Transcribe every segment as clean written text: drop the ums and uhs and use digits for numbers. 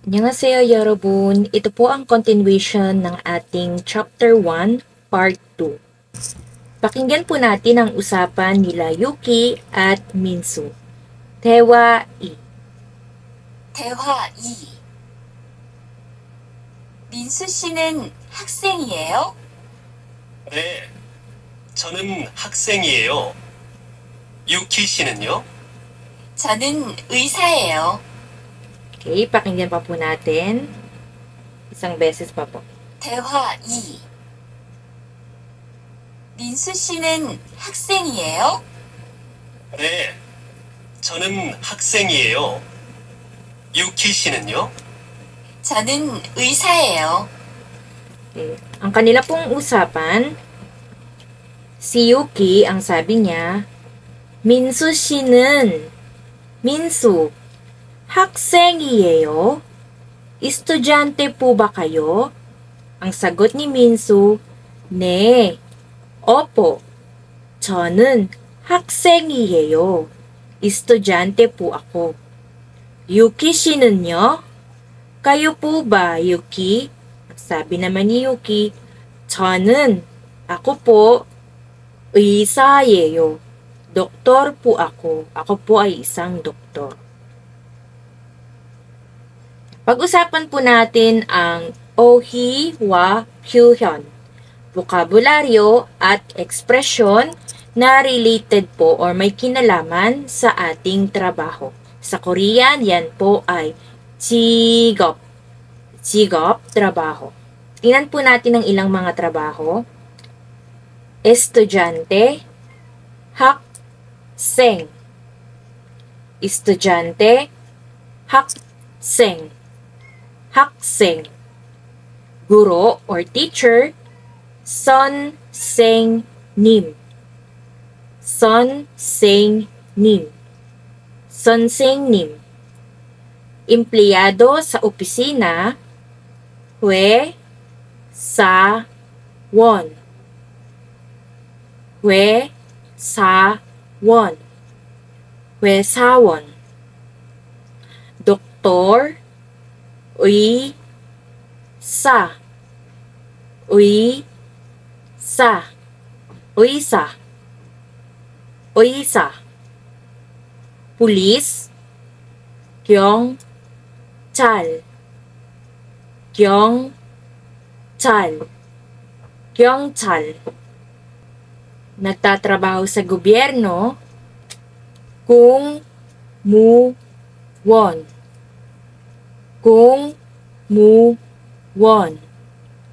Annyeonghaseyo, 여러분. Ito po ang continuation ng ating Chapter 1, Part 2. Pakinggan po natin ang usapan nila Yuki at Minsu. 대화 2. 대화 2. 민수 씨는 학생이에요? 네, 저는 학생이에요. 유키 씨는요? 저는 의사예요. Okay, pakinggan pa po natin. Isang beses pa po. 대화 2. 민수 씨는 학생이에요? 네, 저는 학생이에요. 유키 씨는요? 저는 의사예요. Okay. Ang kanila pong usapan, si Yuki, ang sabi niya, 민수 씨는, 민수, 학생이에요? Estudyante po ba kayo? Ang sagot ni Minsu, 네, opo, 저는 학생이에요. Estudyante po ako. Yuki 씨는요? Kayo po ba, Yuki? Sabi naman ni Yuki, 저는, ako po, 의사예요. Doktor po ako. Ako po ay isang doktor. Pag-usapan po natin ang ohi wa kyuhyun, bokabularyo at ekspresyon na related po or may kinalaman sa ating trabaho. Sa Korean, yan po ay 직업. 직업, trabaho. Tingnan po natin ang ilang mga trabaho. Estudyante, 학생. Estudyante, 학생. 학생. Guro or teacher, 선생님. 선생님. 선생님. Empleyado sa opisina, 회사원. 회사원. 회사원. doktor, 의사. 의사. 의사. 의사. pulis, 경찰. 경찰. 경찰. Nagtatrabaho sa gobyerno, 공무원. 공무원.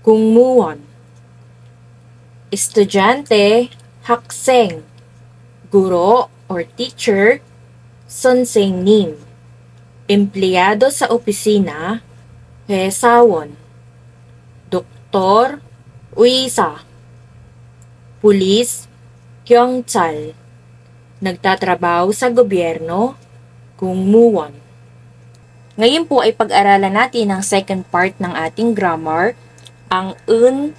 공무원. Estudyante, 학생. Guro or teacher, 선생님. Empleyado sa opisina, 회사원. Doktor, 의사. Pulis, 경찰. Nagtatrabaho sa gobyerno, 공무원. Ngayon po ay pag-aralan natin ang second part ng ating grammar, ang un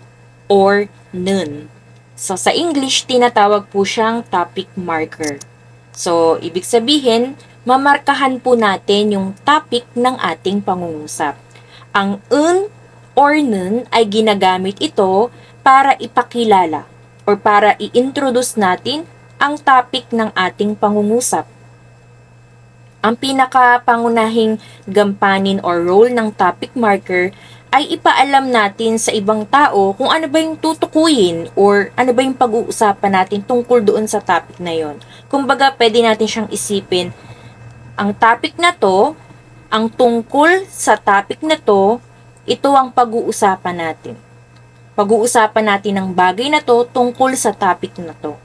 or nun. So, sa English, tinatawag po siyang topic marker. So, ibig sabihin, mamarkahan po natin yung topic ng ating pangungusap. Ang un or nun ay ginagamit ito para ipakilala or para i-introduce natin ang topic ng ating pangungusap. Ang pinakapangunahing gampanin or role ng topic marker ay ipaalam natin sa ibang tao kung ano ba yung tutukuyin or ano ba yung pag-uusapan natin tungkol doon sa topic na yon. Kumbaga, pwede natin siyang isipin, ang topic na to, ang tungkol sa topic na to, ito ang pag-uusapan natin. Pag-uusapan natin ang bagay na to tungkol sa topic na to.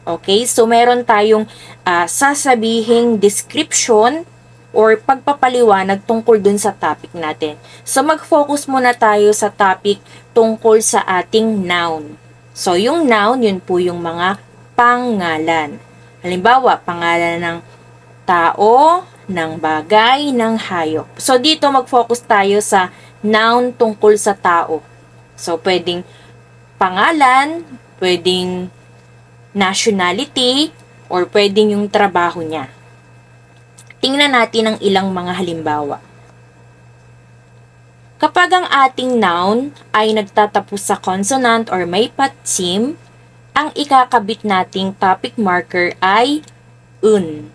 Okay? So, meron tayong sasabihing description or pagpapaliwanag tungkol dun sa topic natin. So, mag-focus muna tayo sa topic tungkol sa ating noun. So, yung noun, yun po yung mga pangalan. Halimbawa, pangalan ng tao, ng bagay, ng hayop. So, dito mag-focus tayo sa noun tungkol sa tao. So, pwedeng pangalan, pwedeng nationality, or pwedeng yung trabaho niya. Tingnan natin ang ilang mga halimbawa. Kapag ang ating noun ay nagtatapos sa consonant or may patsim, ang ikakabit nating topic marker ay un.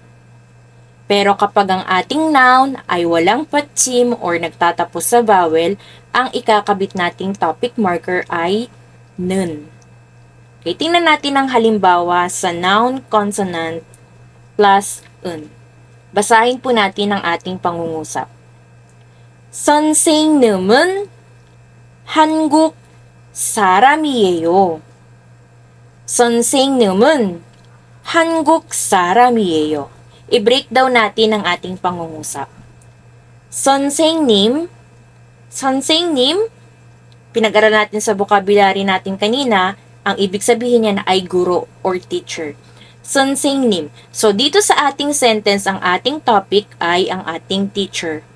Pero kapag ang ating noun ay walang patsim or nagtatapos sa vowel, ang ikakabit nating topic marker ay nun. Okay, tingnan natin ang halimbawa sa noun consonant plus un. Basahin po natin ang ating pangungusap. 선생님은 한국 사람이에요. 선생님은 한국 사람이에요. I-breakdown natin ang ating pangungusap. 선생님, pinag-aral natin sa vocabulary natin kanina, ang ibig sabihin niya ay guro or teacher. 선생님. So, dito sa ating sentence, ang ating topic ay ang ating teacher.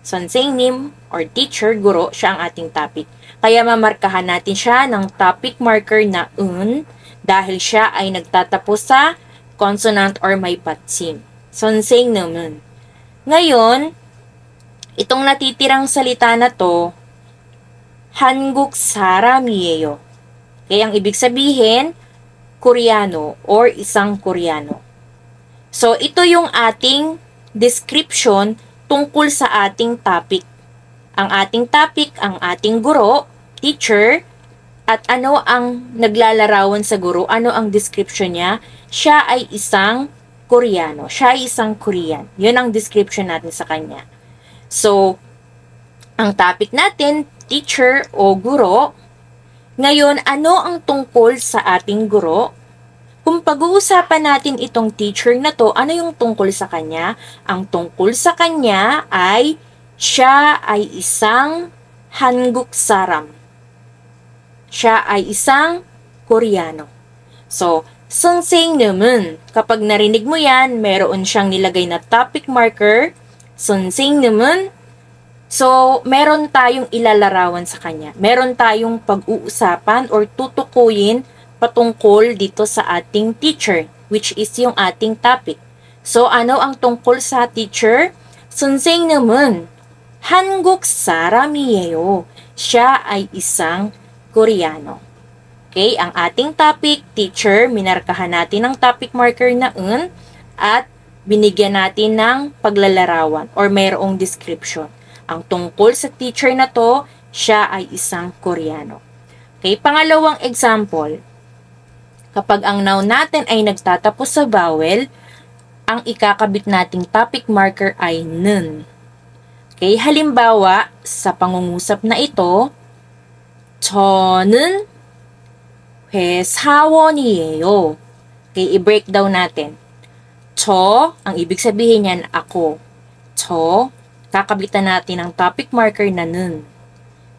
선생님 or teacher, guro, siya ang ating topic. Kaya mamarkahan natin siya ng topic marker na un dahil siya ay nagtatapos sa consonant or may patsim. 선생님은. Ngayon, itong natitirang salita na to, 한국 사람이에요. Kaya ang ibig sabihin, Koreano or isang Koreano. So, ito yung ating description tungkol sa ating topic. Ang ating topic, ang ating guro, teacher, at ano ang naglalarawan sa guro, ano ang description niya, siya ay isang Koreano. Siya ay isang Korean. Yun ang description natin sa kanya. So, ang topic natin, teacher o guro. Ngayon, ano ang tungkol sa ating guro? Kung pag-uusapan natin itong teacher na to, ano yung tungkol sa kanya? Ang tungkol sa kanya ay siya ay isang Hanguk saram. Siya ay isang Koreano. So, 선생님은, kapag narinig mo yan, meron siyang nilagay na topic marker. 선생님은, so, meron tayong ilalarawan sa kanya. Meron tayong pag-uusapan or tutukuyin patungkol dito sa ating teacher, which is yung ating topic. So, ano ang tungkol sa teacher? 선생님은 한국 사람이에요. Siya ay isang Koreano. Okay, ang ating topic, teacher, minarkahan natin ng topic marker na un at binigyan natin ng paglalarawan or mayroong description. Ang tungkol sa teacher na to, siya ay isang Koreano. Okay, pangalawang example. Kapag ang noun natin ay nagtatapos sa vowel, ang ikakabit nating topic marker ay nun. Okay, halimbawa, sa pangungusap na ito, 저는 회사원이에요. Okay, i-breakdown natin. 저, ang ibig sabihin niyan, ako. 저, kakabitan natin ang topic marker na nun.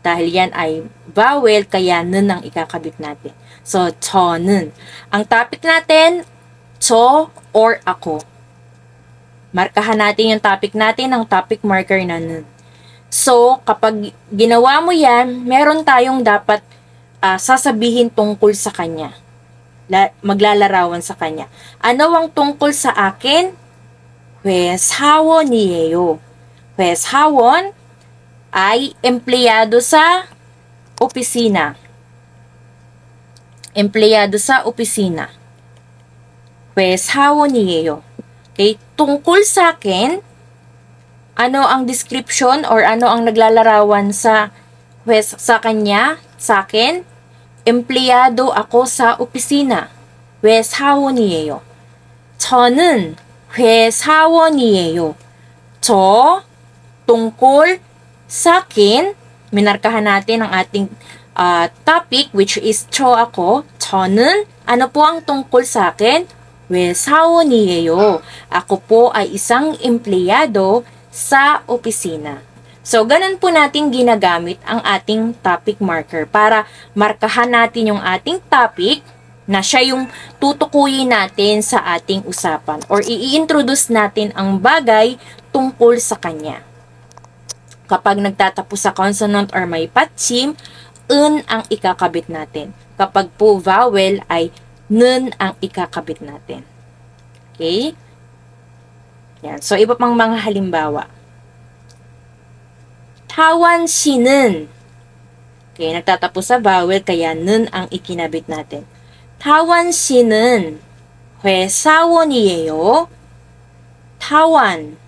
Dahil yan ay vowel, kaya nun ang ikakabit natin. So, 저는. Ang topic natin, 저 or ako. Markahan natin yung topic natin ng topic marker na nun. So, kapag ginawa mo yan, meron tayong dapat sasabihin tungkol sa kanya. Maglalarawan sa kanya. Ano ang tungkol sa akin? 회사원이에요. 회사원 ay empleyado sa opisina. Empleyado sa opisina. 회사원이에요. Okay, tungkol sa akin, ano ang description or ano ang naglalarawan sa kanya, sa akin? Empleyado ako sa opisina. 회사원이에요. 저는 회사원이에요. 저, tungkol sa akin, minarkahan natin ang ating topic, which is 저 ako. 저는, ano po ang tungkol sa akin? 회사원이에요. Ako po ay isang empleyado sa opisina. So, ganun po natin ginagamit ang ating topic marker para markahan natin yung ating topic na siya yung tutukuyin natin sa ating usapan or i-introduce natin ang bagay tungkol sa kanya. Kapag nagtatapos sa consonant or may patsim, un ang ikakabit natin. Kapag po vowel ay nun ang ikakabit natin. Okay? Yan. So, iba pang mga halimbawa. Tawan 씨는. Okay, nagtatapos sa vowel kaya 는 ang ikinabit natin. Tawan 씨는 회사원이에요. Tawan.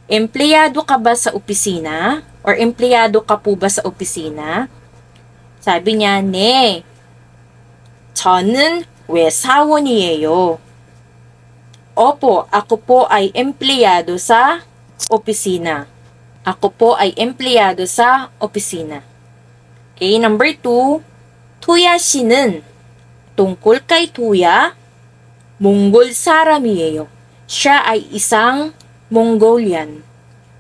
Empleyado ka ba sa opisina? Or empleyado ka po ba sa opisina? Sabi niya, 네. 저는 회사원이에요. Opo, ako po ay empleyado sa opisina. Ako po ay empleyado sa opisina. Okay, number 2. Tuya 씨는 tungkol kay Tuya, Mongol saram이에요. Siya ay isang Mongolian.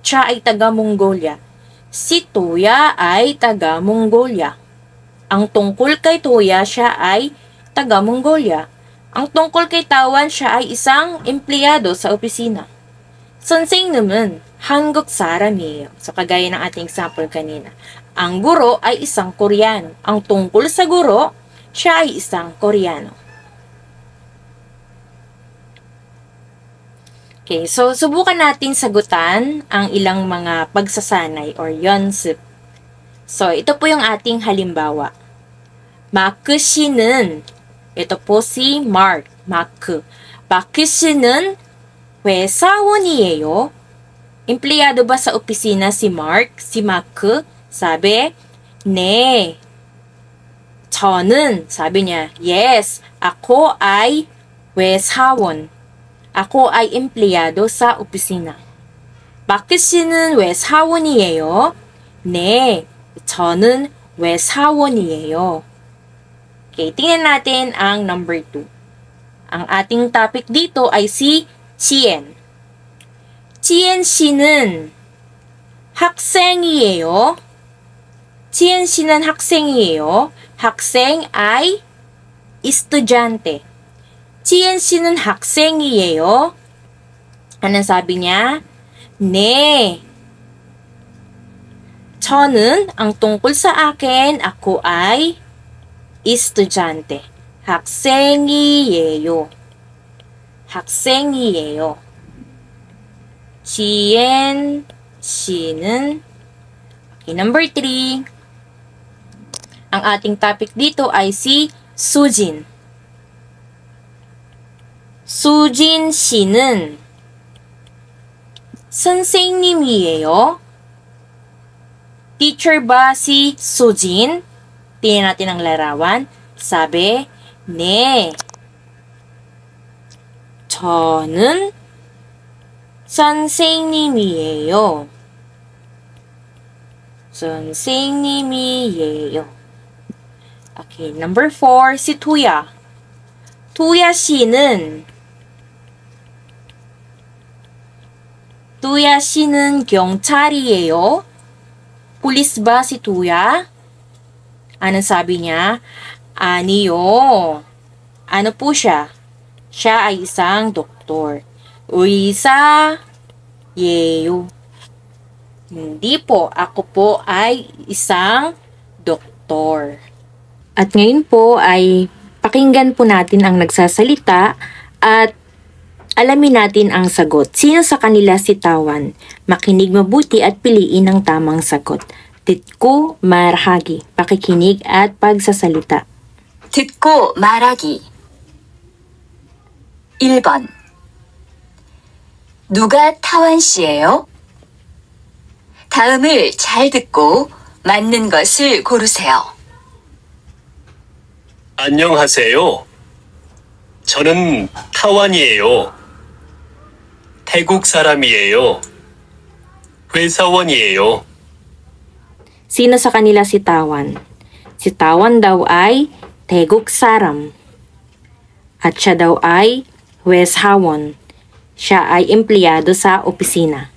Siya ay taga-Mongolia. Si Tuya ay taga-Mongolia. Ang tungkol kay Tuya, siya ay taga-Mongolia. Ang tungkol kay Tawan, siya ay isang empleyado sa opisina. 선생님은 한국 사람이에요. So, kagaya ng ating example kanina. Ang guro ay isang Koreano. Ang tungkol sa guro, siya ay isang Koreano. Okay, so subukan natin sagutan ang ilang mga pagsasanay or 연습. So, ito po yung ating halimbawa. 마크 씨는, ito po si Mark, 마크. 마크 씨는 회사원이에요. Empleyado ba sa opisina si Mark, si 마크? Sabi, 네. 저는, sabi niya, yes, ako ay 회사원. Ako ay empleyado sa opisina. 마크 씨는 회사원이에요? 네, 저는 회사원이에요. Okay, tingnan natin ang number 2. Ang ating topic dito ay si Chien. Chien 씨는 학생이에요. Chien 씨는 학생이에요. 학생 ay estudyante. Chien 씨는 학생이에요. Anong sabi niya? 네. 저는, ang tungkol sa akin, ako ay estudyante. 학생이에요. 학생이에요. Chien 씨는, okay, number 3. Ang ating topic dito ay si Sujin. Sujin 씨는 선생님이에요. Teacher ba si Sujin? Tingnan natin ang larawan. Sabi, 네. 저는 선생님이에요. 선생님이에요. Okay, number 4, si Tuya. Tuya 씨는 경찰이에요. Pulis ba si Tuya? Anong sabi niya? Aniyo. Ano po siya? Siya ay isang doktor. 의사예요. Hindi po. Ako po ay isang doktor. At ngayon po ay pakinggan po natin ang nagsasalita at alamin natin ang sagot. Sino sa kanila si Tawan? Makinig mabuti at piliin ang tamang sagot. 듣고 말하기. Pakikinig at pagsasalita. 듣고 말하기. 1번. 누가 타완 씨예요? 다음을 잘 듣고 맞는 것을 고르세요. 안녕하세요. 저는 타완이에요. 태국 사람이에요. 회사원이에요. Sino sa kanila si Tawan? Si Tawan daw ay Teguk Saram. At siya daw ay Weshawon. Siya ay empleyado sa opisina.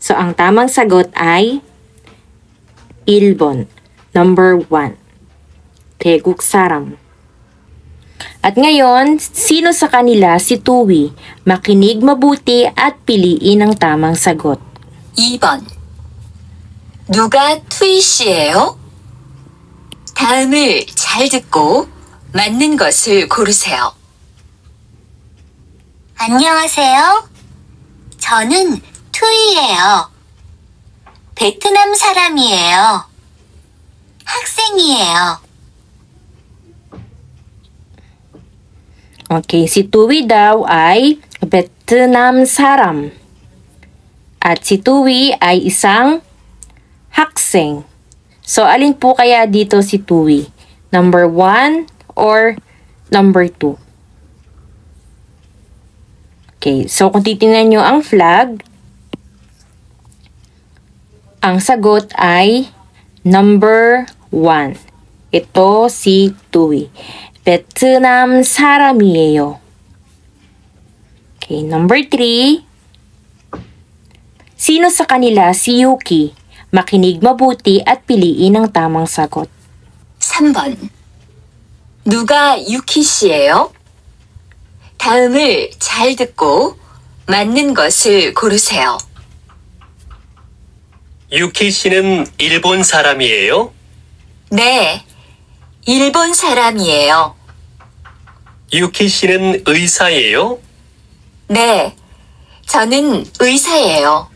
So, ang tamang sagot ay 1번, number 1. Teguk Saram. At ngayon, sino sa kanila si Tuwi? Makinig mabuti at piliin ang tamang sagot. 2번. 누가 투이 씨예요? 다음을 잘 듣고 맞는 것을 고르세요. 안녕하세요. 저는 투이예요. 베트남 사람이에요. 학생이에요. Okay, si Tuwi daw ay Vietnam saram. At si Tuwi ay isang hakseng. So, alin po kaya dito si Tuwi? Number 1 or number 2? Okay, so kung titingnan nyo ang flag, ang sagot ay number 1. Ito si Tuwi. 베트남 사람이에요. Okay, number 3. Sino sa kanila si Yuki? Makinig mabuti at piliin ang tamang sagot. 3번. 누가 유키 씨예요? 다음을 잘 듣고 맞는 것을 고르세요. 유키 씨는 일본 사람이에요? 네, 일본 사람이에요. 유키 씨는 의사예요? 네, 저는 의사예요.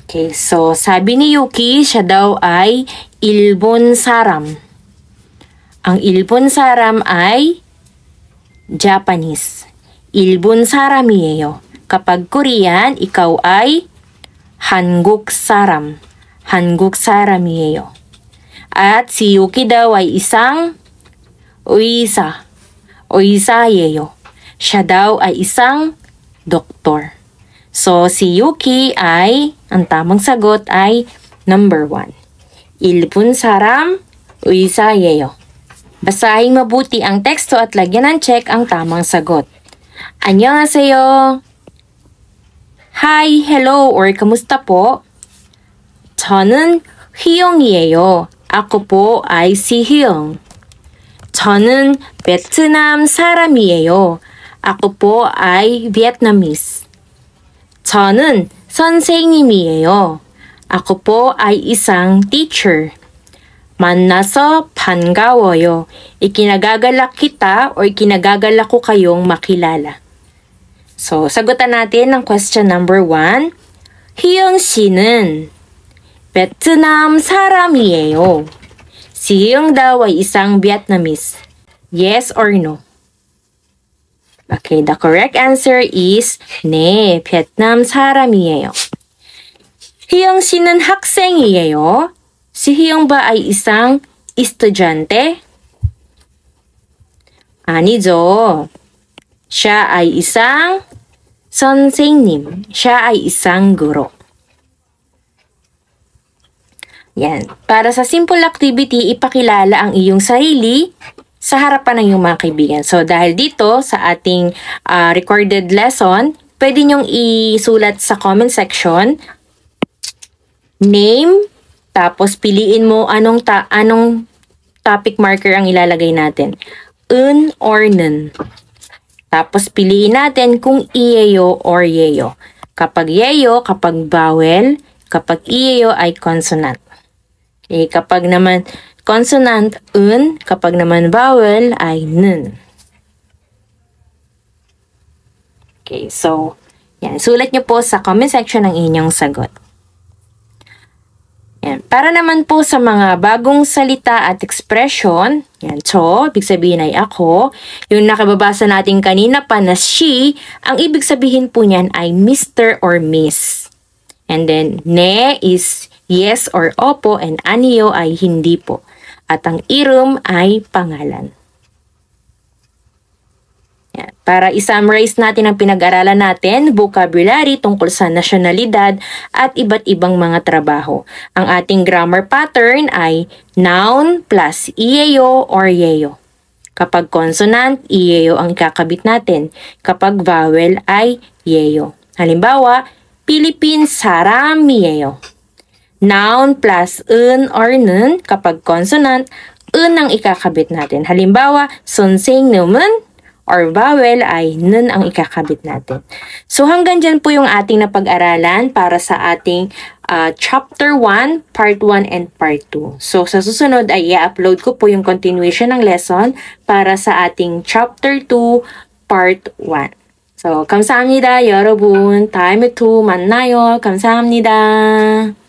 Okay, so sabi ni Yuki, siya daw ay Ilbon saram. Ang Ilbon saram ay Japanese. Ilbon saram이에요. Kapag Korean, ikaw ay Hanguk saram. Hanguk saram이에요. At si Yuki daw ay isang 의사. 의사예요. Siya daw ay isang doktor. So, si Yuki ay, ang tamang sagot ay number 1. 일본 사람, 의사예요. Basahin mabuti ang teksto at lagyan ng check ang tamang sagot. 안녕하세요. Hi, hello, or kamusta po? 저는 휘영이에요. Ako po ay si Hyung. 저는 베트남 사람이에요. Ako po ay Vietnamese. 저는 선생님이에요. Ako po ay isang teacher. 만나서 반가워요. Ikinagagalak kita or ikinagagalak ko kayong makilala. So, sagutan natin ang question number 1. Hyung 씨는 베트남 사람이에요. Si Hyung daw ay isang Vietnamese. Yes or no? Okay, the correct answer is 네, 베트남 사람이에요. Hyung 씨는 학생이에요. Si Hyung ba ay isang estudyante? 아니죠. Siya ay isang 선생님. Siya ay isang guro. Yan. Para sa simple activity, ipakilala ang iyong sarili sa harapan ng iyong mga kaibigan. So, dahil dito sa ating recorded lesson, pwede niyong isulat sa comment section, name, tapos piliin mo anong topic marker ang ilalagay natin. Un or nun. Tapos piliin natin kung iyeyo or yeyo. Kapag yeyo, kapag vowel, kapag iyeyo ay consonant. Okay, kapag naman consonant, un, kapag naman vowel ay nun. Okay, so, yan. Sulat nyo po sa comment section ang inyong sagot. Yan. Para naman po sa mga bagong salita at expression, yan, cho, ibig sabihin ay ako. Yung nakababasa natin kanina pa na she, ang ibig sabihin po niyan ay Mr. or Miss. And then, ne is yes or opo, and aniyo ay hindi po. At ang irum ay pangalan. Yan. Para i-summarize natin ang pinag-aralan natin, vocabulary tungkol sa nasyonalidad at iba't ibang mga trabaho. Ang ating grammar pattern ay noun plus iyeyo or yeyo. Kapag consonant, iyeyo ang ikakabit natin. Kapag vowel ay yeyo. Halimbawa, Philippine 사람이에요. Noun plus un or nun. Kapag consonant, un ang ikakabit natin. Halimbawa, 선생님은 or vowel ay nun ang ikakabit natin. So hanggang dyan po yung ating napag-aralan para sa ating chapter 1, part 1 and part 2. So sa susunod ay i-upload ko po yung continuation ng lesson para sa ating chapter 2, part 1. 감사합니다, 여러분. 다음에 또 만나요. 감사합니다.